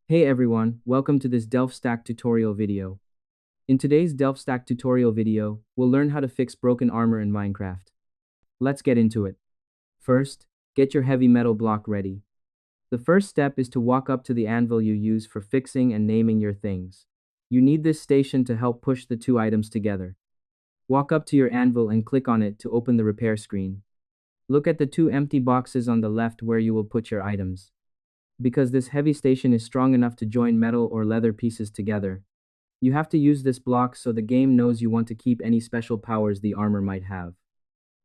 Hey everyone, welcome to this Delph Stack tutorial video. In today's Delph Stack tutorial video, we'll learn how to fix broken armor in Minecraft. Let's get into it. First, get your heavy metal block ready. The first step is to walk up to the anvil you use for fixing and naming your things. You need this station to help push the two items together. Walk up to your anvil and click on it to open the repair screen. Look at the two empty boxes on the left where you will put your items. Because this heavy station is strong enough to join metal or leather pieces together, you have to use this block so the game knows you want to keep any special powers the armor might have.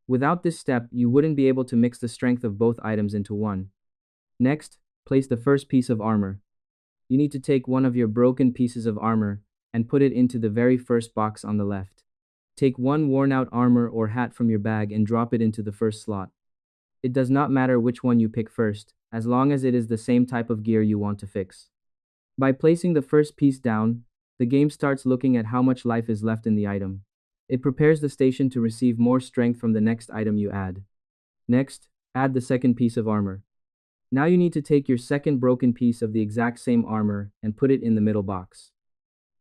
Without this step, you wouldn't be able to mix the strength of both items into one. Next, place the first piece of armor. You need to take one of your broken pieces of armor and put it into the very first box on the left. Take one worn-out armor or hat from your bag and drop it into the first slot. It does not matter which one you pick first, as long as it is the same type of gear you want to fix. By placing the first piece down, the game starts looking at how much life is left in the item. It prepares the station to receive more strength from the next item you add. Next, add the second piece of armor. Now you need to take your second broken piece of the exact same armor and put it in the middle box.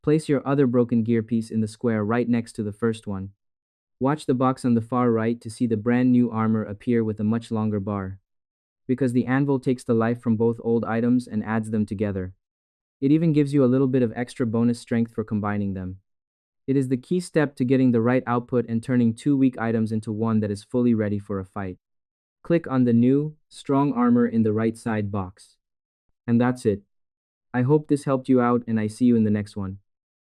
Place your other broken gear piece in the square right next to the first one. Watch the box on the far right to see the brand new armor appear with a much longer bar. Because the anvil takes the life from both old items and adds them together. It even gives you a little bit of extra bonus strength for combining them. It is the key step to getting the right output and turning two weak items into one that is fully ready for a fight. Click on the new, strong armor in the right side box. And that's it. I hope this helped you out and I see you in the next one.